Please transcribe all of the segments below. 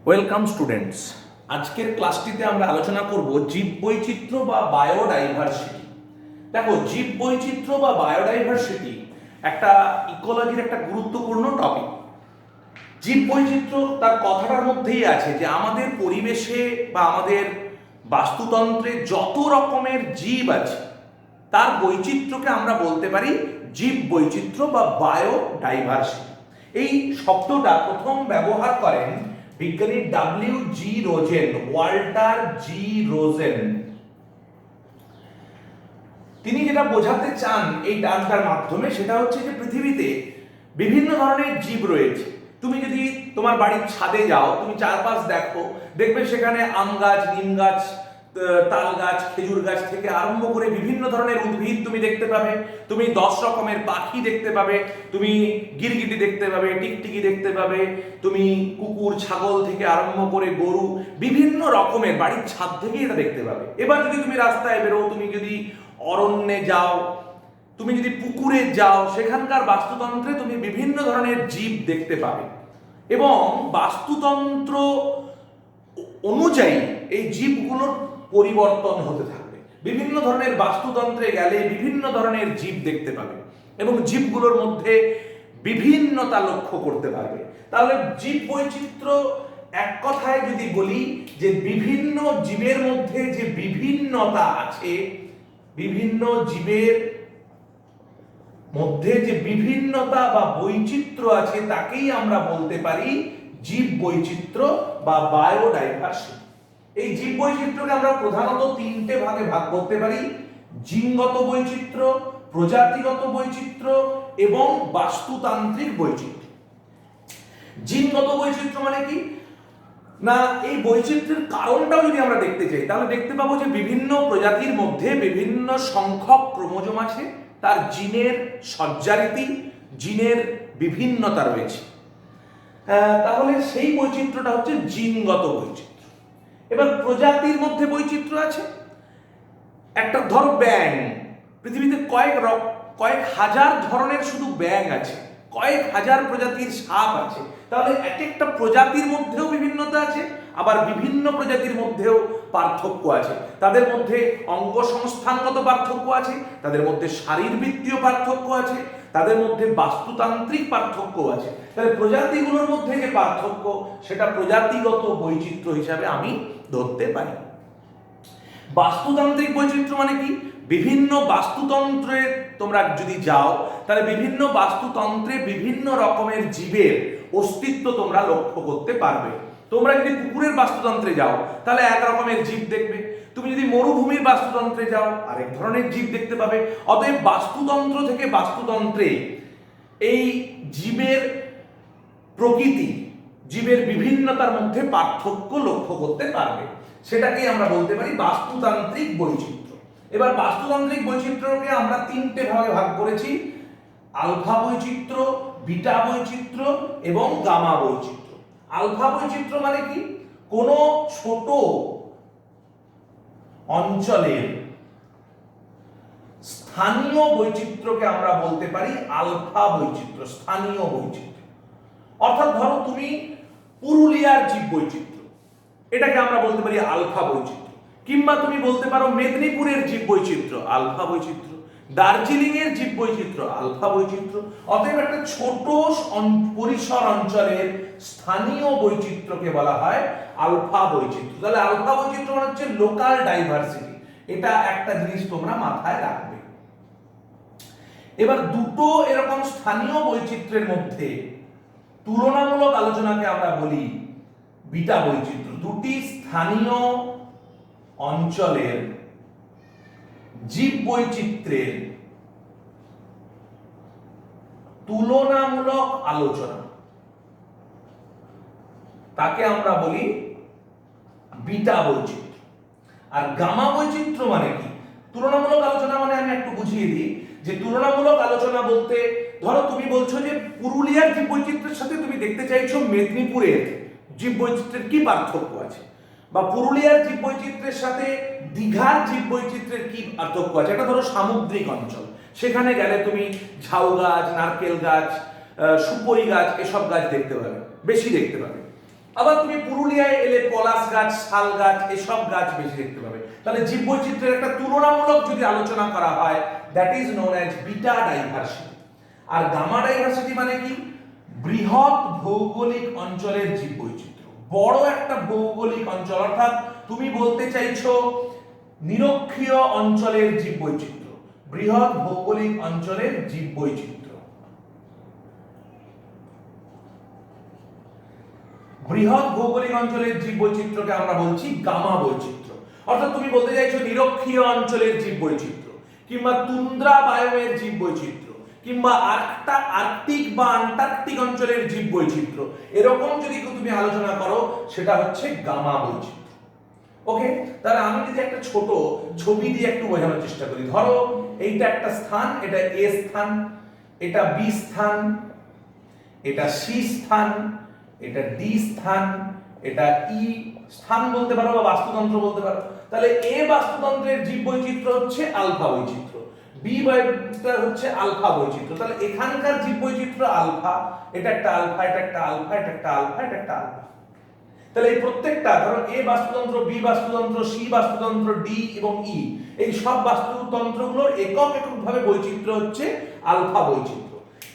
Welcome students. আজকের ক্লাসটিতে আমরা আলোচনা করব জীববৈচিত্র্য বা বায়োডাইভার্সিটি। দেখো, জীববৈচিত্র্য বা বায়োডাইভার্সিটি একটা ইকোলজির একটা গুরুত্বপূর্ণ টপিক। জীববৈচিত্র্য তার কথাটার মধ্যেই আছে যে আমাদের পরিবেশে বা আমাদের বাস্তুতন্ত্রে যত রকমের জীব আছে তার বৈচিত্র্যকে আমরা বলতে পারি জীববৈচিত্র্য বা বায়োডাইভার্সিটি। এই শব্দটা প্রথম ব্যবহার করেন বিজ্ঞানী W.G. রোজেন, ওয়াল্টার জি রোজেন। তিনি যেটা বোঝাতে চান এই টার্মটার মাধ্যমে সেটা হচ্ছে যে পৃথিবীতে বিভিন্ন ধরনের জীব রয়েছে। তুমি যদি তোমার বাড়ির ছাদে যাও, তুমি চারপাশ দেখো, দেখবে সেখানে আম গাছ, নিম গাছ, তাল গাছ, খেজুর গাছ থেকে আরম্ভ করে বিভিন্ন ধরনের উদ্ভিদ তুমি দেখতে পাবে। তুমি 10 রকমের পাখি দেখতে পাবে, তুমি গিরগিটি দেখতে পাবে, টিকটিকি দেখতে পাবে, তুমি কুকুর, ছাগল থেকে আরম্ভ করে গরু, বিভিন্ন রকমের বাড়ির ছাদ থেকেই এটা দেখতে পাবে। এবার যদি তুমি রাস্তায় বেরো, তুমি যদি অরণ্যে যাও, তুমি যদি পুকুরে যাও, সেখানকার বাস্তুতন্ত্রে তুমি বিভিন্ন ধরনের জীব দেখতে পাবে এবং বাস্তুতন্ত্র অনুযায়ী এই জীবগুলোর পরিবর্তন হতে থাকবে। বিভিন্ন ধরনের বাস্তুতন্ত্রে গেলে বিভিন্ন ধরনের জীব দেখতে পাবে এবং জীবগুলোর মধ্যে বিভিন্নতা লক্ষ্য করতে পারবে। তাহলে জীব বৈচিত্র্য এক কথায় যদি বলি যে বিভিন্ন জীবের মধ্যে যে বিভিন্নতা আছে, বিভিন্ন জীবের মধ্যে যে বিভিন্নতা বা বৈচিত্র্য আছে তাকেই আমরা বলতে পারি জীব বৈচিত্র্য বা বায়োডাইভার্সিটি। এই জীব বৈচিত্র্যকে আমরা প্রধানত 3টে ভাগে ভাগ করতে পারি: জিনগত বৈচিত্র্য, প্রজাতিগত বৈচিত্র্য এবং বাস্তুতান্ত্রিক বৈচিত্র্য। জিনগত বৈচিত্র্য মানে কি না, এই বৈচিত্র্যের কারণটাও যদি আমরা দেখতে চাই তাহলে দেখতে পাবো যে বিভিন্ন প্রজাতির মধ্যে বিভিন্ন সংখ্যক ক্রোমোজোম আছে, তার জিনের সজ্জারীতি, জিনের বিভিন্নতা রয়েছে। তাহলে সেই বৈচিত্র্যটা হচ্ছে জিনগত বৈচিত্র্য। এবার প্রজাতির মধ্যে বৈচিত্র্য আছে। একটা ধরো ব্যাঙ, পৃথিবীতে কয়েক হাজার ধরনের শুধু ব্যাঙ আছে, কয়েক হাজার প্রজাতির সাপ আছে। তাহলে এক একটা প্রজাতির মধ্যেও বিভিন্নতা আছে, আবার বিভিন্ন প্রজাতির মধ্যেও পার্থক্য আছে। তাদের মধ্যে অঙ্গ সংস্থানগত পার্থক্য আছে, তাদের মধ্যে শারীরবৃত্তীয় পার্থক্য আছে, তাদের মধ্যে বাস্তুতান্ত্রিক পার্থক্য আছে। তাহলে প্রজাতিগুলোর মধ্যে যে পার্থক্য সেটা প্রজাতিগত বৈচিত্র্য হিসাবে আমি ধরতে পারি। বাস্তুতান্ত্রিক বৈচিত্র্য মানে কি? বিভিন্ন বাস্তুতন্ত্রে তোমরা যদি যাও তাহলে বিভিন্ন বাস্তুতন্ত্রে বিভিন্ন রকমের জীবের অস্তিত্ব তোমরা লক্ষ্য করতে পারবে। তোমরা যদি পুকুরের বাস্তুতন্ত্রে যাও তাহলে এক রকমের জীব দেখবে, তুমি যদি মরুভূমির বাস্তুতন্ত্রে যাও আরেক ধরনের জীব দেখতে পাবে। অতএব বাস্তুতন্ত্র থেকে বাস্তুতন্ত্রে এই জীবের প্রকৃতি, জীবের বিভিন্নতার মধ্যে পার্থক্য লক্ষ্য করতে পারবে। সেটাকেই আমরা বলতে পারি বাস্তুতান্ত্রিক বৈচিত্র্য। এবার বাস্তুতান্ত্রিক বৈচিত্র্যকে আমরা 3টে ভাগে ভাগ করেছি: আলফা বৈচিত্র্য, বিটা বৈচিত্র্য এবং গামা বৈচিত্র্য। আলফা বৈচিত্র্য মানে কি? কোন ছোট অঞ্চলের স্থানীয় বৈচিত্র্যকে আমরা বলতে পারি আলফা বৈচিত্র্য, স্থানীয় বৈচিত্র্য। অর্থাৎ ধরো তুমি পুরুলিয়ার জীব বৈচিত্র্য, এটাকে আমরা বলতে পারি আলফা বৈচিত্র্য। কিংবা তুমি বলতে পারো মেদিনীপুরের জীব বৈচিত্র্য, আলফা বৈচিত্র্য। দার্জিলিং এর জীব বৈচিত্র্য, আলফা বৈচিত্র্য। অতএব একটা ছোট পরিসর অঞ্চলের স্থানীয় বৈচিত্র্যকে বলা হয় আলফা বৈচিত্র্য। তাহলে আলফা বৈচিত্র্য মানে হচ্ছে লোকাল ডাইভার্সিটি। এটা একটা জিনিস তোমরা মাথায় রাখবে। এবার দুটো এরকম স্থানীয় বৈচিত্র্যের মধ্যে তুলনামূলক আলোচনাকে আমরা বলি বিটা বৈচিত্র্য। দুটি স্থানীয় অঞ্চলের জীব বৈচিত্র্যের তুলনামূলক আলোচনা, তাকে আমরা বলি বিটা বৈচিত্র্য। আর গামা বৈচিত্র্য মানে কি? তুলনামূলক আলোচনা মানে আমি একটু বুঝিয়ে দিই যে তুলনামূলক আলোচনা বলতে ধরো তুমি বলছো যে পুরুলিয়ার জীব বৈচিত্র্যের সাথে তুমি দেখতে চাইছো মেদিনীপুরের জীব বৈচিত্র্যের কি পার্থক্য আছে, বা পুরুলিয়ার জীব বৈচিত্র্যের সাথে দীঘার জীব বৈচিত্র্যের কি পার্থক্য আছে। এটা ধরো সামুদ্রিক অঞ্চল, সেখানে গেলে তুমি ঝাউ গাছ, নারকেল গাছ, সুপারি গাছ, এসব গাছ দেখতে পাবে, বেশি দেখতে পাবে। আবার তুমি পুরুলিয়ায় এলে পলাশ গাছ, শাল গাছ, এসব গাছ বেশি দেখতে পাবে। তাহলে জীববৈচিত্র্যের একটা তুলনামূলক যদি আলোচনা করা হয়, that is known as beta diversity. আর গামা ডাইভার্সিটি মানে কি? বৃহৎ ভৌগোলিক অঞ্চলের জীববৈচিত্র্য, বড় একটা ভৌগোলিক অঞ্চল, অর্থাৎ তুমি বলতে চাইছো নিরক্ষীয় অঞ্চলের জীববৈচিত্র্য, বৃহৎ ভৌগোলিক অঞ্চলের জীববৈচিত্র্য। বৃহৎ ভৌগোলিক অঞ্চলের জীববৈচিত্র্যকে আমরা বলছি গামা বৈচিত্র্য। অর্থাৎ তুমি বলতে চাইছো নিরক্ষীয় অঞ্চলের জীববৈচিত্র্য, কিংবা তুন্দ্রা বায়োমের জীববৈচিত্র্য, কিংবা আর্কটিক বা আন্টার্কটিক অঞ্চলের জীববৈচিত্র্য, এরকম যদি তুমি আলোচনা করো সেটা হচ্ছে গামা বৈচিত্র্য। ওকে, তাহলে আমি যদি একটা ছোট ছবি দিয়ে একটু বোঝানোর চেষ্টা করি, ধরো এইটা একটা স্থান, এটা এ স্থান, এটা বি স্থান, এটা সি স্থান, এটা ডি স্থান, এটা ই স্থান বলতে পারো বা বাস্তুতন্ত্র বলতে পারো। তাহলে এ বাস্তুতন্ত্রের জীববৈচিত্র্য হচ্ছে আলফা বৈচিত্র্য, বি বৈচিত্র্য হচ্ছে আলফা বৈচিত্র্য। তাহলে এখানকার জীববৈচিত্র্য আলফা, এটা একটা আলফা, এটা একটা আলফা, এটা একটা আলফা, এটা একটা আলফা। তাহলে এই প্রত্যেকটা, ধরো এ বাস্তুতন্ত্র, বি বাস্তুতন্ত্র, সি বাস্তুতন্ত্র, ডি এবং ই, এই সব বাস্তুতন্ত্রগুলোর একক এককভাবে বৈচিত্র্য হচ্ছে আলফা বৈচিত্র্য।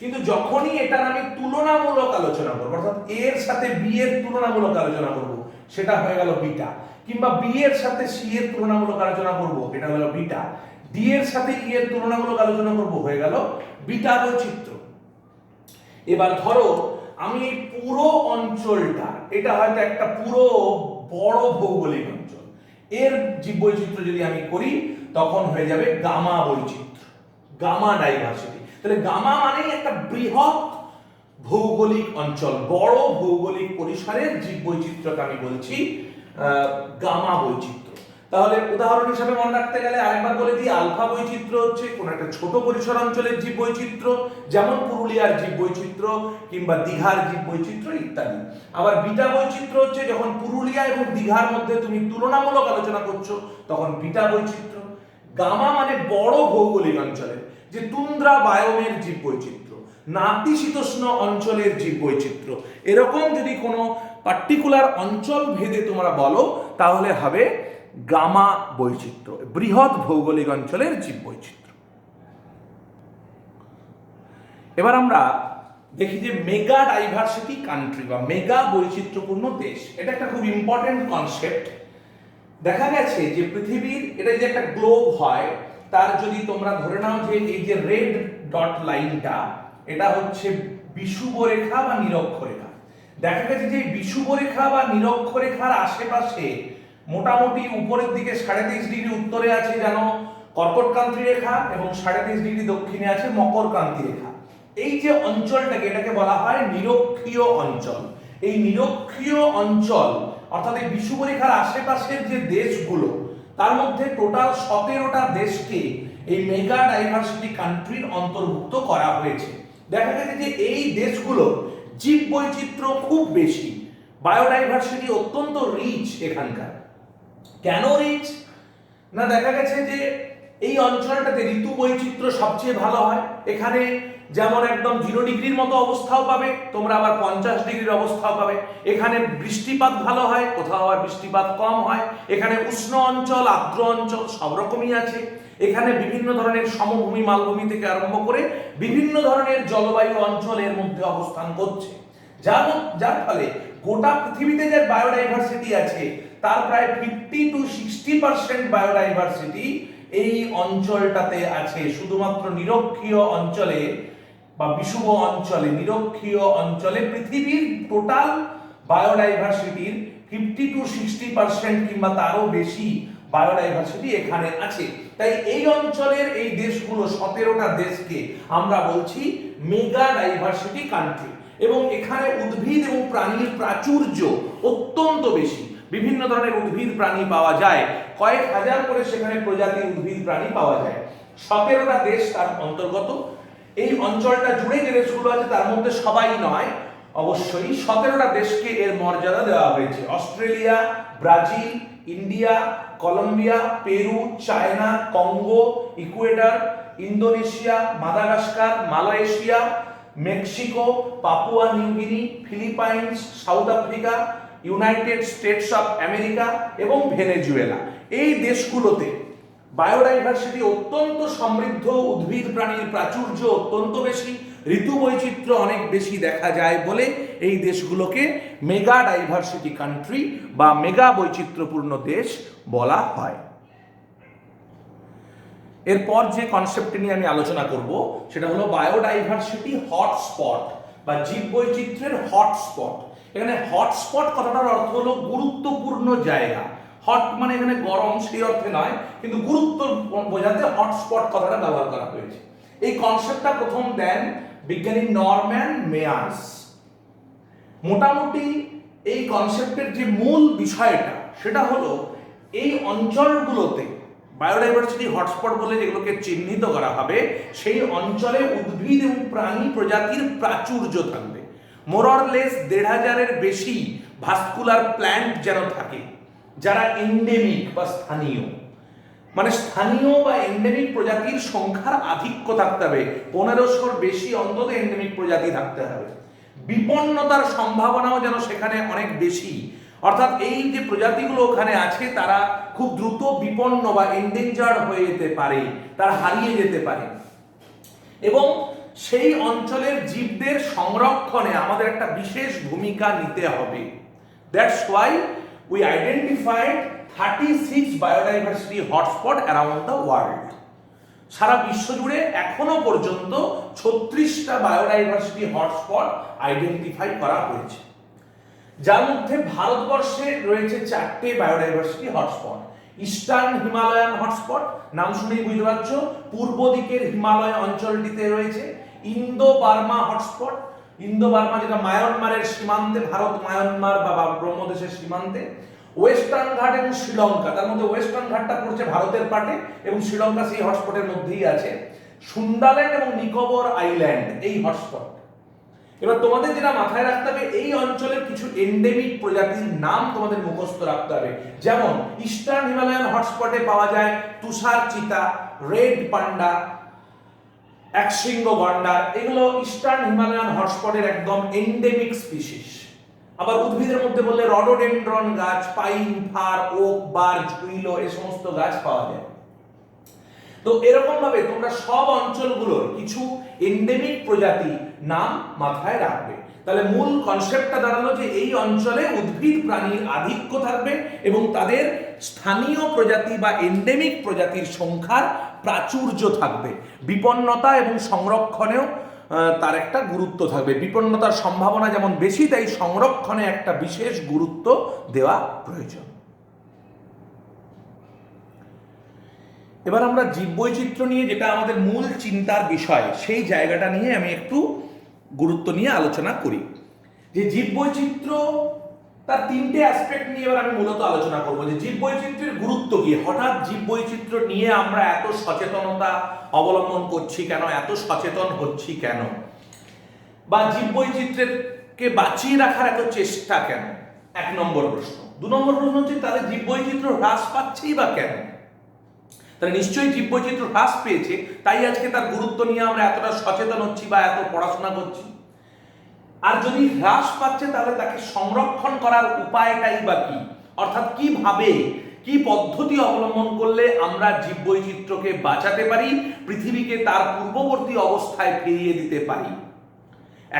কিন্তু যখনই এটার আমি তুলনামূলক আলোচনা করব, অর্থাৎ এ এর সাথে বি এর তুলনামূলক আলোচনা করব, সেটা হয়ে গেল বিটা, কিংবা বি এর সাথে সি এর তুলনামূলক আলোচনা করব, এটা হলো বিটা, ডি এর সাথে ই এর তুলনামূলক আলোচনা করব, হয়ে গেল বিটা বৈচিত্র্য। এবার ধরো আমি এই পুরো অঞ্চলটা, এটা হয়তো একটা পুরো বড় ভৌগোলিক অঞ্চল, এর জীববৈচিত্র্য যদি আমি করি তখন হয়ে যাবে গামা বৈচিত্র্য, গামা ডাইভার্সিটি। তাহলে গামা মানেই একটা বৃহৎ ভৌগোলিক অঞ্চল, বড় ভৌগোলিক পরিসরের জীববৈচিত্র্যকে আমি বলছি গামা বৈচিত্র্য। তাহলে উদাহরণ হিসেবে মনে রাখতে গেলে আরেকবার বলে দিই, আলফা বৈচিত্র্য হচ্ছে কোন একটা ছোট পরিসর অঞ্চলের জীববৈচিত্র্য, যেমন পুরুলিয়ার জীববৈচিত্র্য কিংবা দীঘার জীববৈচিত্র্য ইত্যাদি। আবার বিটা বৈচিত্র্য হচ্ছে যখন পুরুলিয়া এবং দীঘার মধ্যে তুমি তুলনামূলক আলোচনা করছো, তখন বিটা বৈচিত্র্য। গামা মানে বড় ভৌগোলিক অঞ্চলের, যে তুন্দ্রা বায়োমের জীববৈচিত্র্য, নাতিশীতোষ্ণ অঞ্চলের জীববৈচিত্র্য, এরকম যদি কোনো পার্টিকুলার অঞ্চল ভেদে তোমরা বলো তাহলে হবে গামা বৈচিত্র্য, বৃহৎ ভৌগোলিক অঞ্চলের জীববৈচিত্র্য। এবার আমরা দেখি যে মেগা ডাইভার্সিটি কান্ট্রি বা মেগা বৈচিত্র্যপূর্ণ দেশ, এটা একটা খুব ইম্পর্টেন্ট কনসেপ্ট। দেখা গেছে যে পৃথিবীর, এটা যে একটা গ্লোব হয়, তার যদি তোমরা ধরে নাও যে এই যে রেড ডট লাইনটা, এটা হচ্ছে বিষুবরেখা বা নিরক্ষরেখা। দেখা গেছে যে বিষুবরেখা বা নিরক্ষরেখার আশেপাশে মোটামুটি উপরের দিকে 23.5 ডিগ্রি উত্তরে আছে যেন কর্কটক্রান্তি রেখা, এবং 23.5 ডিগ্রি দক্ষিণে আছে মকরক্রান্তি রেখা। এই যে অঞ্চলটাকে, এটাকে বলা হয় নিরক্ষীয় অঞ্চল। এই নিরক্ষীয় অঞ্চল অর্থাৎ এই বিষুবরেখার আশেপাশের যে দেশগুলো, তার মধ্যে টোটাল 17টা দেশকে এই মেগা ডাইভার্সিটি কান্ট্রির অন্তর্ভুক্ত করা হয়েছে। দেখা গেছে যে এই দেশগুলো জীববৈচিত্র্য খুব বেশি, বায়োডাইভার্সিটি অত্যন্ত রিচ এখানকার। কেন রিচ? না, দেখা গেছে যে এই অঞ্চলটাতে ঋতু বৈচিত্র্য সবচেয়ে ভালো হয়। এখানে যেমন একদম 0 ডিগ্রির মতো অবস্থাও পাবে তোমরা, আবার 50 ডিগ্রির অবস্থাও পাবে। এখানে বৃষ্টিপাত ভালো হয়, কোথাও আবার বৃষ্টিপাত কম হয়। এখানে উষ্ণ অঞ্চল, আর্দ্র অঞ্চল সব রকমই আছে। এখানে বিভিন্ন ধরনের সমভূমি, মালভূমি থেকে আরম্ভ করে বিভিন্ন ধরনের জলবায়ু অঞ্চলের মধ্যে অবস্থান করছে, যার ফলে গোটা পৃথিবীতে যে বায়োডাইভার্সিটি আছে তার প্রায় 50 to 60% বায়োডাইভার্সিটি এই অঞ্চলটাতে আছে। শুধুমাত্র নিরক্ষীয় অঞ্চলে বা বিষুব অঞ্চলে, নিরক্ষীয় অঞ্চলে পৃথিবীর টোটাল বায়োডাইভার্সিটির 50 to 60% কিংবা তারও বেশি বায়োডাইভার্সিটি এখানে আছে। তাই এই অঞ্চলের এই দেশগুলো, 17টা দেশকে আমরা বলছি মেগা ডাইভার্সিটি কান্ট্রি। এবং এখানে উদ্ভিদ এবং প্রাণীর প্রাচুর্য অত্যন্ত বেশি। বিভিন্ন ধরনের উদ্ভিদ প্রাণী পাওয়া যায়, কয়েক হাজার করে সেখানে প্রজাতির উদ্ভিদ প্রাণী পাওয়া যায়। 17টা দেশ তার অন্তর্গত। এই অঞ্চলটা জুড়ে যে দেশগুলো আছে তার মধ্যে সবাই নয়, অবশ্যই 17টা দেশকে এর মর্যাদা দেওয়া হয়েছে। Australia, Brazil, India, Colombia, Peru, China, Congo, Ecuador, Indonesia, Madagascar, Malaysia, Mexico, Papua New Guinea, Philippines, South Africa, United States of America এবং ভেনেজুয়েলা। এই দেশগুলোতে বায়োডাইভার্সিটি অত্যন্ত সমৃদ্ধ, উদ্ভিদ প্রাণীর প্রাচুর্য অত্যন্ত বেশি, ঋতু বৈচিত্র্য অনেক বেশি দেখা যায় বলে এই দেশগুলোকে মেগা ডাইভার্সিটি কান্ট্রি বা মেগা বৈচিত্র্যপূর্ণ দেশ বলা হয়। এরপর যে কনসেপ্ট নিয়ে আমি আলোচনা করব সেটা হলো বায়োডাইভার্সিটি হটস্পট বা জীববৈচিত্র্যের হটস্পট। এখানে হটস্পট কথাটার অর্থ হলো গুরুত্বপূর্ণ জায়গা। হট মানে এখানে গরম সেই অর্থে নয়, কিন্তু গুরুত্ব বোঝাতে হটস্পট কথাটা ব্যবহার করা হয়েছে। এই কনসেপ্টটা প্রথম দেন বিজ্ঞানী নরম্যান মেয়ার্স। মোটামুটি এই কনসেপ্টের যে মূল বিষয়টা সেটা হলো এই অঞ্চলগুলোতে বায়োডাইভার্সিটি হটস্পট বলে যেগুলোকে চিহ্নিত করা হবে, সেই অঞ্চলে উদ্ভিদ এবং প্রাণী প্রজাতির প্রাচুর্য থাকবে। মোরলেস ১৫০০-এর বেশি ভাস্কুলার প্ল্যান্ট যেন থাকে, যারা এন্ডেমিক বা স্থানীয়, মানে স্থানীয় বা এন্ডেমিক প্রজাতির সংখ্যার আধিক্য থাকতে হবে। ১৫০০-র বেশি অন্তত এন্ডেমিক প্রজাতি থাকতে হবে। বিপন্নতার সম্ভাবনাও যেন সেখানে অনেক বেশি, অর্থাৎ এই যে প্রজাতিগুলো ওখানে আছে তারা খুব দ্রুত বিপন্ন বা এন্ডেঞ্জার্ড হয়ে যেতে পারে, তারা হারিয়ে যেতে পারে। এবং সেই অঞ্চলের জীবদের সংরক্ষণে আমাদের একটা বিশেষ ভূমিকা নিতে হবে। That's why we identified 36 biodiversity hotspot around the world. সারা বিশ্ব জুড়ে এখনো পর্যন্ত 36টা বায়োডাইভার্সিটি হটস্পট আইডেন্টিফাই করা হয়েছে, যার মধ্যে ভারতবর্ষে রয়েছে 4টে biodiversity hotspot. Eastern Himalayan hotspot, নাম শুনেই বুঝতে পারছো, পূর্ব দিকের হিমালয় অঞ্চলটিতে রয়েছে। Indo Burma hotspot, Indo Burma যেটা মায়ানমারের সীমান্তে, ভারত মায়ানমার বা ব্রহ্মদেশের সীমান্তে। ওয়েস্টার্ন ঘাট এবং শ্রীলঙ্কা, তার মধ্যে ওয়েস্টার্ন ঘাটটা পড়ছে ভারতের পাটে এবং শ্রীলঙ্কা সেই হটস্পটের মধ্যেই আছে। সুন্দাল্যান্ড এবং নিকোবর আইল্যান্ড এই হটস্পট। এবার তোমাদের যেটা মাথায় রাখতে হবে, এই অঞ্চলের কিছু এন্ডেমিক প্রজাতির নাম তোমাদের মুখস্থ রাখতে হবে। যেমন ইস্টার্ন হিমালয়ান হটস্পটে পাওয়া যায় তুষার চিতা, রেড পান্ডা, একশৃঙ্গ গন্ডার। এগুলো ইস্টার্ন হিমালয়ান হটস্পটের একদম এন্ডেমিক স্পিসিস। আবার উদ্ভিদের মধ্যে বললে রডোডেন্ড্রন গাছ, pine, fir, oak, birch, willow এই সমস্ত গাছ পাওয়া যায়। তো এরকম ভাবে তোমরা সব অঞ্চলগুলোর কিছু এন্ডেমিক প্রজাতি নাম মাথায় রাখবে। তাহলে মূল কনসেপ্টটা দাঁড়ালো যে এই অঞ্চলে উদ্ভিদ প্রাণীর আধিক্য থাকবে এবং তাদের স্থানীয় প্রজাতি বা এন্ডেমিক প্রজাতির সংখ্যার প্রাচুর্য থাকবে। বিপন্নতা এবং সংরক্ষণেও তার একটা গুরুত্ব থাকবে। বিপন্নতার সম্ভাবনা যেমন বেশি, তাই সংরক্ষণে একটা বিশেষ গুরুত্ব দেওয়া প্রয়োজন। এবার আমরা জীববৈচিত্র্য নিয়ে, যেটা আমাদের মূল চিন্তার বিষয়, সেই জায়গাটা নিয়ে আমি একটু গুরুত্ব নিয়ে আলোচনা করি। যে জীববৈচিত্র্য তার 3টে অ্যাসপেক্ট নিয়ে এবার আমি মূলত আলোচনা করব। যে জীববৈচিত্র্যের গুরুত্ব কি, হঠাৎ জীববৈচিত্র্য নিয়ে আমরা এত সচেতনতা অবলম্বন করছি কেন, এত সচেতন হচ্ছি কেন, বা জীববৈচিত্র্যকে বাঁচিয়ে রাখার এত চেষ্টা কেন, 1 নম্বর প্রশ্ন। 2 নম্বর প্রশ্ন হচ্ছে তাহলে জীববৈচিত্র্য হ্রাস পাচ্ছেই বা কেন। তাহলে নিশ্চয়ই জীববৈচিত্র্য হ্রাস পেয়েছে, তাই আজকে তার গুরুত্ব নিয়ে আমরা এতটা সচেতন হচ্ছি বা এত পড়াশোনা করছি। আর যদি হ্রাস পাচ্ছে তাহলে তাকে সংরক্ষণ করার উপায়টাই বা কি, অর্থাৎ কিভাবে, কি পদ্ধতি অবলম্বন করলে আমরা জীববৈচিত্র্যকে বাঁচাতে পারি, পৃথিবীকে তার পূর্ববর্তী অবস্থায় ফিরিয়ে দিতে পারি।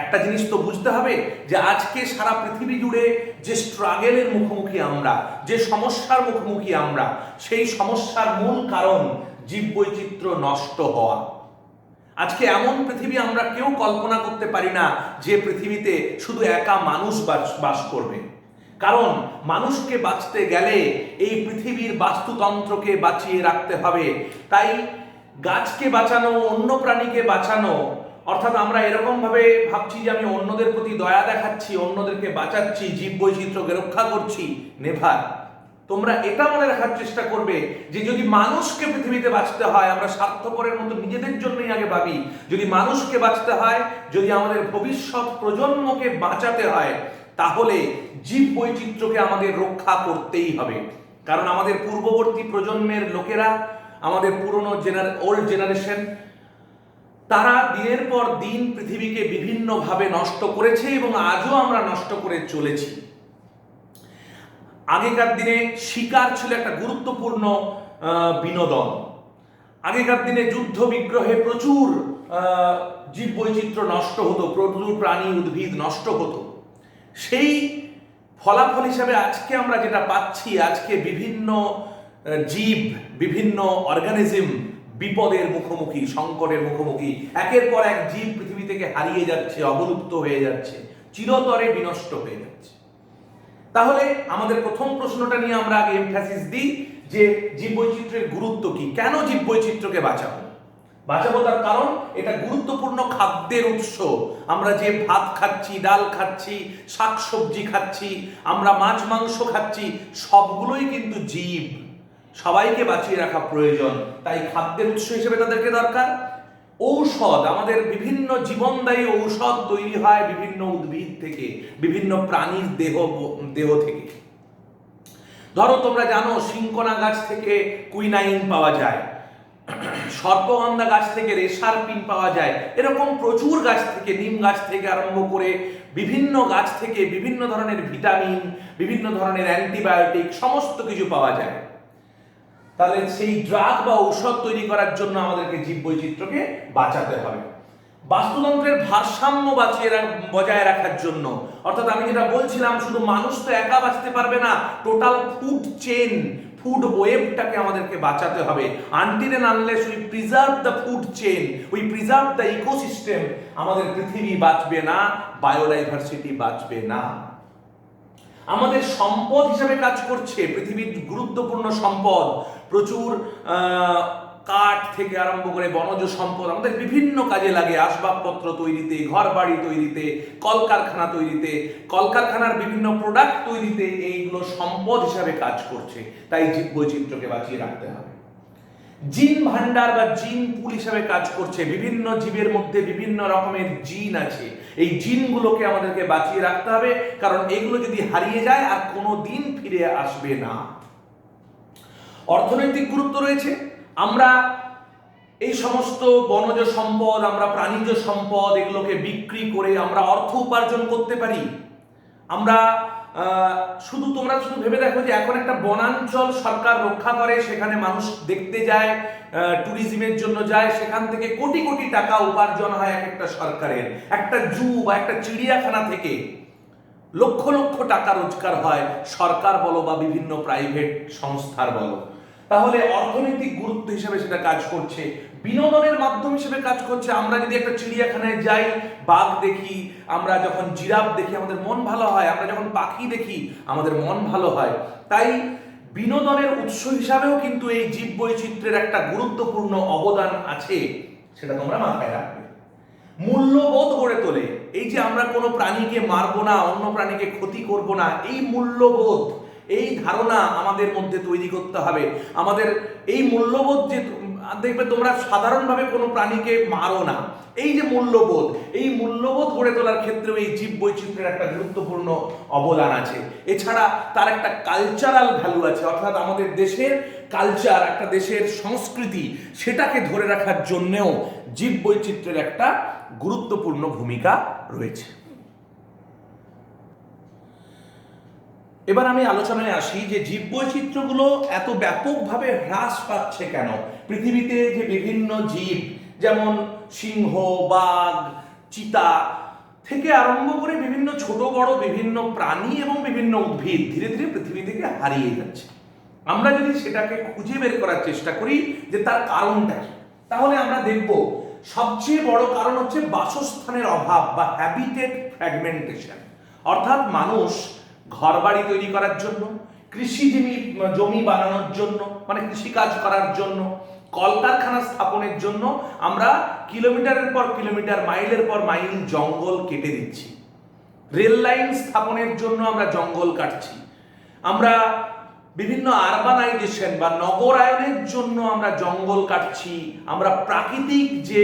একটা জিনিস তো বুঝতে হবে যে আজকে সারা পৃথিবী জুড়ে যে স্ট্রাগলের মুখোমুখি আমরা, যে সমস্যার মুখোমুখি আমরা, সেই সমস্যার মূল কারণ জীববৈচিত্র্য নষ্ট হওয়া। আজকে এমন পৃথিবী আমরা কেউ কল্পনা করতে পারি না যে পৃথিবীতে শুধু একা মানুষ বাস করবে। কারণ মানুষকে বাঁচতে গেলে এই পৃথিবীর বাস্তুতন্ত্রকে বাঁচিয়ে রাখতে হবে। তাই গাছকে বাঁচানো, অন্য প্রাণীকে বাঁচানো, অর্থাৎ আমরা এরকম ভাবে ভাবছি যে আমি অন্যদের প্রতি দয়া দেখাচ্ছি, অন্যদেরকে বাঁচাচ্ছি, জীববৈচিত্র্যকে রক্ষা করছি, নেভার। তোমরা এটা মনে রাখার চেষ্টা করবে যে যদি মানুষকে পৃথিবীতে বাঁচতে হয়, আমরা স্বার্থপরের মতো নিজেদের জন্যই আগে ভাবি, যদি মানুষকে বাঁচতে হয়, যদি আমাদের ভবিষ্যৎ প্রজন্মকে বাঁচাতে হয়, তাহলে জীববৈচিত্র্যকে আমাদের রক্ষা করতেই হবে। কারণ আমাদের পূর্ববর্তী প্রজন্মের লোকেরা, আমাদের পুরনো ওল্ড জেনারেশন, তারা দিনের পর দিন পৃথিবীকে বিভিন্নভাবে নষ্ট করেছে এবং আজও আমরা নষ্ট করে চলেছি। আগেকার দিনে শিকার ছিল একটা গুরুত্বপূর্ণ বিনোদন। আগেকার দিনে যুদ্ধ বিগ্রহে প্রচুর জীব বৈচিত্র্য নষ্ট হতো, প্রচুর প্রাণী উদ্ভিদ নষ্ট হতো। সেই ফলাফল হিসাবে আজকে আমরা যেটা পাচ্ছি, আজকে বিভিন্ন জীব, বিভিন্ন অর্গানিজম বিপদের মুখোমুখি, সংকটের মুখোমুখি। একের পর এক জীব পৃথিবী থেকে হারিয়ে যাচ্ছে, অবলুপ্ত হয়ে যাচ্ছে, চিরতরে বিনষ্ট হয়ে যাচ্ছে। তাহলে আমাদের প্রথম প্রশ্নটা নিয়ে আমরা আগে এমফাসিস দিই যে জীববৈচিত্র্যের গুরুত্ব কি, কেন জীববৈচিত্র্যকে বাঁচাবো। তার কারণ এটা গুরুত্বপূর্ণ খাদ্যের উৎস। আমরা যে ভাত খাচ্ছি, ডাল খাচ্ছি, শাকসবজি খাচ্ছি, আমরা মাছ মাংস খাচ্ছি, সবগুলোই কিন্তু জীব। সবাইকে বাঁচিয়ে রাখা প্রয়োজন, তাই খাদ্যের উৎস হিসেবে তাদেরকে দরকার। ঔষধ, আমাদের বিভিন্ন জীবনদায়ী ঔষধ তৈরি হয় বিভিন্ন উদ্ভিদ থেকে, বিভিন্ন প্রাণীর দেহ থেকে। ধরো তোমরা জানো সিংকোনা গাছ থেকে কুইনাইন পাওয়া যায়, সর্পগন্ধা গাছ থেকে রেসারপিন পাওয়া যায়। এরকম প্রচুর গাছ থেকে, নিম গাছ থেকে আরম্ভ করে বিভিন্ন গাছ থেকে বিভিন্ন ধরনের ভিটামিন, বিভিন্ন ধরনের অ্যান্টিবায়োটিক সমস্ত কিছু পাওয়া যায়। তাহলে সেই ড্রাগ বা ঔষধ তৈরি করার জন্য আমাদেরকে জীববৈচিত্র্যকে বাঁচাতে হবে। বাস্তুতন্ত্রের ভারসাম্য বজায় রাখার জন্য, অর্থাৎ আমি যেটা বলছিলাম, শুধু মানুষ তো একা বাঁচতে পারবে না, টোটাল ফুড চেইন, ফুড ওয়েবটাকে আমাদেরকে বাঁচাতে হবে। Until and unless we preserve the food chain, we preserve the ecosystem, আমাদের পৃথিবী বাঁচবে না, বায়োডাইভার্সিটি বাঁচবে না। আমাদের সম্পদ হিসাবে কাজ করছে, পৃথিবীর গুরুত্বপূর্ণ সম্পদ, প্রচুর কাঠ থেকে আরম্ভ করে বনজ সম্পদ আমাদের বিভিন্ন কাজে লাগে, আসবাবপত্র তৈরিতে, ঘর বাড়ি তৈরিতে, কলকারখানা তৈরিতে, কলকারখানার বিভিন্ন প্রোডাক্ট তৈরিতে, এইগুলো সম্পদ হিসাবে কাজ করছে। তাই জীববৈচিত্র্যকে বাঁচিয়ে রাখতে হবে। জিন ভান্ডার বা জিন পুল হিসাবে কাজ করছে, বিভিন্ন জীবের মধ্যে বিভিন্ন রকমের জিন আছে, এই জিনগুলোকে আমাদেরকে বাঁচিয়ে রাখতে হবে, কারণ এগুলো যদি হারিয়ে যায় আর কোনো দিন ফিরে আসবে না। অর্থনৈতিক গুরুত্ব রয়েছে, আমরা এই সমস্ত বনজ সম্পদ, আমরা প্রাণীজ সম্পদ, এগুলোকে বিক্রি করে আমরা অর্থ উপার্জন করতে পারি। আমরা তোমরা শুধু ভেবে দেখো যে এখন একটা বনাঞ্চল সরকার রক্ষা করে, সেখানে মানুষ দেখতে যায়, ট্যুরিজমের জন্য যায়, সেখান থেকে কোটি কোটি টাকা উপার্জন হয় এক একটা সরকারের। একটা জু বা একটা চিড়িয়াখানা থেকে লক্ষ লক্ষ টাকা রোজগার হয়, সরকার বলো বা বিভিন্ন প্রাইভেট সংস্থার বলো। তাহলে অর্থনৈতিক গুরুত্ব হিসেবে সেটা কাজ করছে, বিনোদনের মাধ্যম হিসেবে কাজ করছে। আমরা যদি একটা চিড়িয়াখানায় যাই, বাঘ দেখি, আমরা যখন জিরাফ দেখি আমাদের মন ভালো হয়, আমরা যখন পাখি দেখি আমাদের মন ভালো হয়। তাই বিনোদনের উৎস হিসাবেও কিন্তু এই জীববৈচিত্র্যের একটা গুরুত্বপূর্ণ অবদান আছে, সেটা তোমরা মাথায় রাখবে। মূল্যবোধ গড়ে তোলে, এই যে আমরা কোনো প্রাণীকে মারবো না, অন্য প্রাণীকে ক্ষতি করব না, এই মূল্যবোধ, এই ধারণা আমাদের মধ্যে তৈরি করতে হবে। আমাদের এই মূল্যবোধ, যে দেখবে তোমরা সাধারণভাবে কোনো প্রাণীকে মারো না, এই যে মূল্যবোধ, এই মূল্যবোধ গড়ে তোলার ক্ষেত্রেও এই জীববৈচিত্র্যের একটা গুরুত্বপূর্ণ অবদান আছে। এছাড়া তার একটা কালচারাল ভ্যালু আছে, অর্থাৎ আমাদের দেশের কালচার, একটা দেশের সংস্কৃতি, সেটাকে ধরে রাখার জন্যেও জীববৈচিত্র্যের একটা গুরুত্বপূর্ণ ভূমিকা রয়েছে। এবার আমি আলোচনায় আসি যে জীববৈচিত্র্যগুলো এত ব্যাপকভাবে হ্রাস পাচ্ছে কেন। পৃথিবীতে যে বিভিন্ন জীব, যেমন সিংহ, বাঘ, চিতা থেকে আরম্ভ করে বিভিন্ন ছোট বড় বিভিন্ন প্রাণী এবং বিভিন্ন উদ্ভিদ ধীরে ধীরে পৃথিবী থেকে হারিয়ে যাচ্ছে। আমরা যদি সেটাকে খুঁজে বের করার চেষ্টা করি যে তার কারণটা কি, তাহলে আমরা দেখব সবচেয়ে বড় কারণ হচ্ছে বাসস্থানের অভাব বা হ্যাবিটেট ফ্র্যাগমেন্টেশন। অর্থাৎ মানুষ ঘরবাড়ি তৈরি করার জন্য, জমি বানানোর জন্য, মানে কৃষিকাজ করার জন্য, কলকারখানা স্থাপনের জন্য আমরা কিলোমিটারের পর কিলোমিটার, মাইলের পর মাইল জঙ্গল কেটে দিচ্ছি। রেল লাইন স্থাপনের জন্য আমরা জঙ্গল কাটছি। আমরা বিভিন্ন আরবানাইজেশন বা নগরায়নের জন্য আমরা জঙ্গল কাটছি। আমরা প্রাকৃতিক যে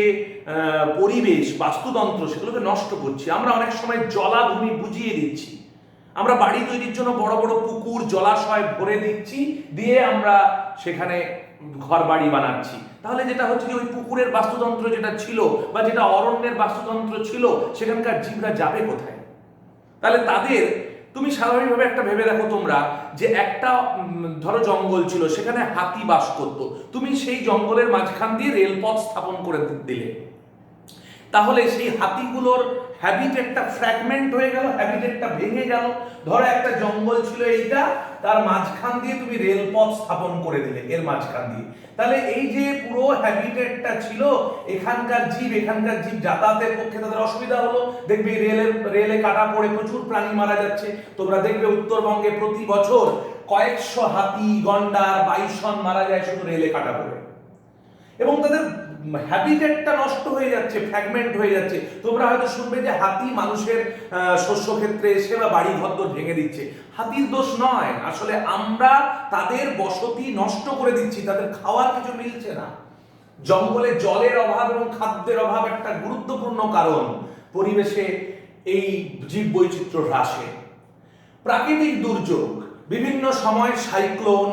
পরিবেশ, বাস্তুতন্ত্র, সেগুলোকে নষ্ট করছি। আমরা অনেক সময় জলাভূমি বুঝিয়ে দিচ্ছি। আমরা বাড়ি তৈরির জন্য বড় বড় পুকুর, জলাশয় ভরে দিচ্ছি, দিয়ে আমরা সেখানে ঘর বাড়ি বানাচ্ছি। তাহলে যেটা হচ্ছে যে ওই পুকুরের বাস্তুতন্ত্র যেটা ছিল বা যেটা অরণ্যের বাস্তুতন্ত্র ছিল, সেখানকার জীবরা যাবে কোথায়? তাহলে তুমি স্বাভাবিকভাবে একটা ভেবে দেখো তোমরা, যে একটা ধরো জঙ্গল ছিল, সেখানে হাতি বাস করতো, তুমি সেই জঙ্গলের মাঝখান দিয়ে রেলপথ স্থাপন করে দিলে, তাহলে সেই হাতিগুলোর হ্যাবিটেটটা ফ্র্যাগমেন্ট হয়ে গেল, হ্যাবিটেটটা ভেঙে গেল। ধরো একটা জঙ্গল ছিল এইটা, তার মাঝখান দিয়ে তুমি রেলপথ স্থাপন করে দিলে এর মাঝখান দিয়ে, তাহলে এই যে পুরো হ্যাবিটেটটা ছিল, এখানকার জীব যাতায়াতের পক্ষে তাদের অসুবিধা হলো। দেখবে রেলে কাটা পড়ে প্রচুর প্রাণী মারা যাচ্ছে। তোমরা দেখবে উত্তরবঙ্গে প্রতি বছর কয়েকশো হাতি, গন্ডার, বাইসন মারা যায় শুধু রেলে কাটা পড়ে, এবং তাদের হ্যাবিটেটটা নষ্ট হয়ে যাচ্ছে, ফ্র্যাগমেন্ট হয়ে যাচ্ছে। তোমরা হয়তো শুনবে যে হাতি মানুষের শস্য ক্ষেত্রে এসে বা বাড়ি ঘর ভেঙে দিচ্ছে। হাতির দোষ নয়, আসলে আমরা তাদের বসতি নষ্ট করে দিচ্ছি, তাদের খাওয়ার কিছু মিলছে না। জঙ্গলে জলের অভাব এবং খাদ্যের অভাব একটা গুরুত্বপূর্ণ কারণ পরিবেশে এই জীব বৈচিত্র্য হ্রাসে। প্রাকৃতিক দুর্যোগ, বিভিন্ন সময় সাইক্লোন,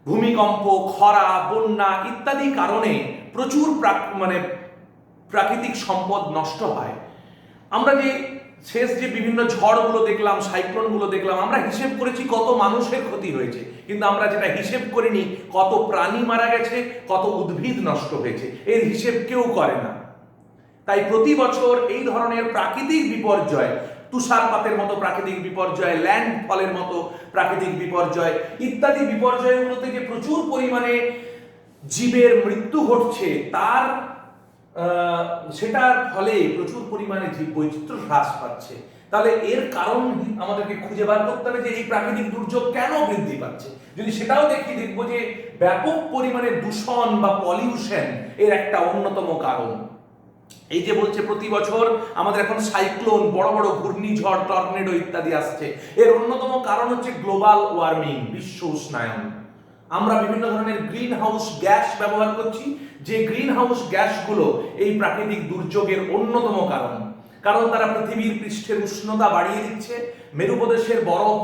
ভূমিকম্প, খরা, বন্যা ইত্যাদি কারণে প্রচুর প্রাকৃতিক সম্পদ নষ্ট হয়। আমরা যে বিভিন্ন ঝড়গুলো দেখলাম, সাইক্লোনগুলো দেখলাম, আমরা হিসেব করেছি কত মানুষের ক্ষতি হয়েছে, কিন্তু আমরা যেটা হিসেব করিনি কত প্রাণী মারা গেছে, কত উদ্ভিদ নষ্ট হয়েছে, এর হিসেব কেউ করে না। তাই প্রতি বছর এই ধরনের প্রাকৃতিক বিপর্যয়, তুষারপাতের মতো প্রাকৃতিক বিপর্যয়, ল্যান্ডফলের মতো প্রাকৃতিক বিপর্যয় ইত্যাদি বিপর্যয়গুলো থেকে প্রচুর পরিমাণে জীবের মৃত্যু ঘটছে, সেটার ফলে প্রচুর পরিমাণে জীব বৈচিত্র্য হ্রাস পাচ্ছে। তাহলে এর কারণ আমাদেরকে খুঁজে বার করতে হবে যে এই প্রাকৃতিক দুর্যোগ কেন বৃদ্ধি পাচ্ছে। যদি সেটাও দেখবো যে ব্যাপক পরিমাণে দূষণ বা পলিউশন এর একটা অন্যতম কারণ। এই যে বলছে প্রতি বছর আমাদের এখন সাইক্লোন, বড় বড় ঘূর্ণিঝড়, টর্নেডো ইত্যাদি আসছে, এর অন্যতম কারণ হচ্ছে গ্লোবাল ওয়ার্মিং, বিশ্ব উষ্ণায়ন। আমরা বিভিন্ন ধরনের গ্রিন হাউস গ্যাস ব্যবহার করছি, যে গ্রিন হাউস গ্যাসগুলো এই প্রাকৃতিক দুর্যোগের অন্যতম কারণ তারা পৃথিবীর পৃষ্ঠের উষ্ণতা বাড়িয়ে দিচ্ছে, মেরুপ্রদেশের বরফ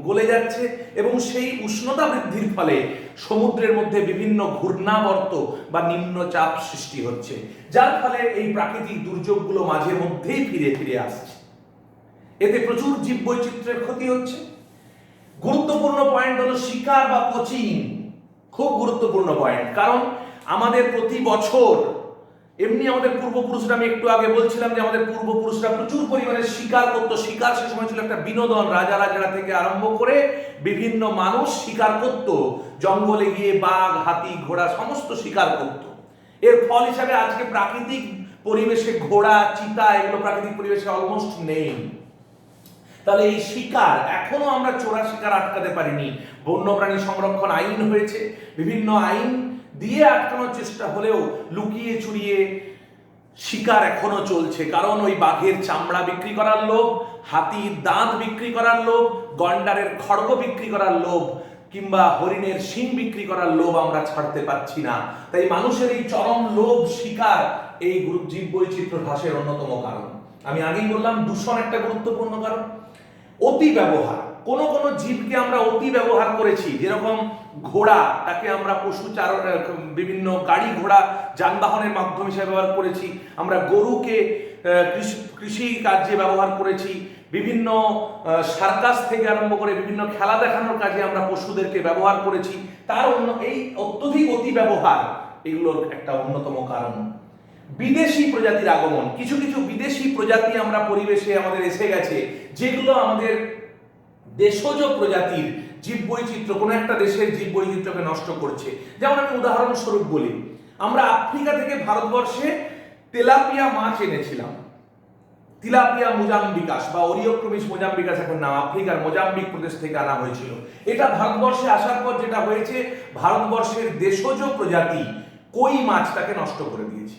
গলে যাচ্ছে, এবং সেই উষ্ণতা বৃদ্ধির ফলে সমুদ্রের মধ্যে বিভিন্ন ঘূর্ণাবর্ত বা নিম্নচাপ সৃষ্টি হচ্ছে, যার ফলে এই প্রাকৃতিক দুর্যোগগুলো মাঝে মধ্যেই ফিরে ফিরে আসছে। এতে প্রচুর জীব বৈচিত্র্যের ক্ষতি হচ্ছে। গুরুত্বপূর্ণ পয়েন্ট হলো শিকার বা পোচিং, খুব গুরুত্বপূর্ণ পয়েন্ট। কারণ আমাদের প্রতি বছর এমনি আমাদের পূর্বপুরুষরা, আমি একটু আগে বলছিলাম যে আমাদের পূর্বপুরুষরা প্রচুর পরিমাণে শিকার করতো। শিকার সে সময় ছিল একটা বিনোদন, রাজারা থেকে আরম্ভ করে বিভিন্ন মানুষ শিকার করত, জঙ্গলে গিয়ে বাঘ, হাতি, ঘোড়া সমস্ত শিকার করত। এর ফল হিসাবে আজকে প্রাকৃতিক পরিবেশে ঘোড়া, চিতা এগুলো প্রাকৃতিক পরিবেশে অলমোস্ট নেই। তাহলে এই শিকার এখনো আমরা চোরা শিকার আটকাতে পারিনি। বন্যপ্রাণী সংরক্ষণ আইন হয়েছে, বিভিন্ন আইন দিয়ে আটকানোর চেষ্টা হলেও লুকিয়ে চুরিয়ে শিকার এখনো চলছে। কারণ ওই বাঘের চামড়া বিক্রি করার লোভ, হাতির দাঁত বিক্রি করার লোভ, গন্ডারের খড়গ বিক্রি করার লোভ, কিংবা হরিণের শিং বিক্রি করার লোভ আমরা ছাড়তে পারছি না। তাই মানুষের এই চরম লোভ, শিকার এই জীব বৈচিত্র্য হ্রাসের অন্যতম কারণ। আমি আগেই বললাম দূষণ একটা গুরুত্বপূর্ণ কারণ। অতি ব্যবহার, কোন জীবকে আমরা অতি ব্যবহার করেছি, যেরকম ঘোড়া, তাকে আমরা বিভিন্ন গাড়ি ঘোড়া যানবাহনের মাধ্যম হিসেবে ব্যবহার করেছি। আমরা গরুকে কৃষি কার্যে ব্যবহার করেছি, বিভিন্ন সার্কাস থেকে আরম্ভ করে বিভিন্ন খেলা দেখানোর কাজে আমরা পশুদেরকে ব্যবহার করেছি। এই অত্যধিক অতি ব্যবহার এগুলোর একটা অন্যতম কারণ। বিদেশি প্রজাতির আগমন, কিছু বিদেশি প্রজাতি আমরা পরিবেশে আমাদের এসে গেছে, যেগুলো আমাদের দেশজ প্রজাতির জীববৈচিত্র্য, কোনো একটা দেশের জীববৈচিত্র্যকে নষ্ট করছে। যেমন আমি উদাহরণস্বরূপ বলি, আমরা আফ্রিকা থেকে ভারতবর্ষে তেলাপিয়া মাছ এনেছিলাম। তিলাপিয়া মোজাম্বিকাস বা ওরিওক্রমিস মোজাম্বিকাস এখন নাম, আফ্রিকার মোজাম্বিক প্রদেশ থেকে আনা হয়েছিল। এটা ভারতবর্ষে আসার পর যেটা হয়েছে, ভারতবর্ষের দেশজ প্রজাতি কই মাছটাকে নষ্ট করে দিয়েছে।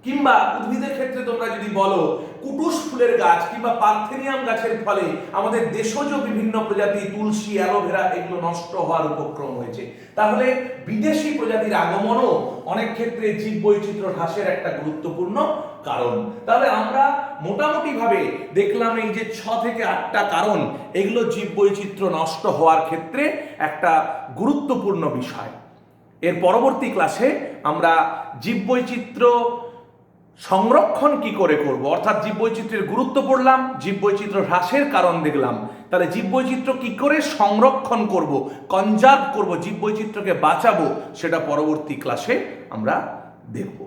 কিংবা উদ্ভিদের ক্ষেত্রে তোমরা যদি বলো, কুটুস ফুলের গাছ কিংবা পার্থেনিয়াম গাছের ফলে আমাদের দেশজ বিভিন্ন প্রজাতি, তুলসী, অ্যালোভেরা এগুলো নষ্ট হওয়ার উপক্রম হয়েছে। তাহলে বিদেশি প্রজাতির আগমনও অনেক ক্ষেত্রে জীব বৈচিত্র্য হ্রাসের একটা গুরুত্বপূর্ণ কারণ। তাহলে আমরা মোটামুটি ভাবে দেখলাম এই যে 6 থেকে 8টা কারণ, এগুলো জীব বৈচিত্র্য নষ্ট হওয়ার ক্ষেত্রে একটা গুরুত্বপূর্ণ বিষয়। এর পরবর্তী ক্লাসে আমরা জীব বৈচিত্র্য সংরক্ষণ কি করে করব, অর্থাৎ জীববৈচিত্র্যের গুরুত্ব পড়লাম, জীববৈচিত্র্য হ্রাসের কারণ দেখলাম, তাহলে জীববৈচিত্র্য কি করে সংরক্ষণ করব, কনজার্ভ করব, জীববৈচিত্র্যকে বাঁচাবো, সেটা পরবর্তী ক্লাসে আমরা দেখব।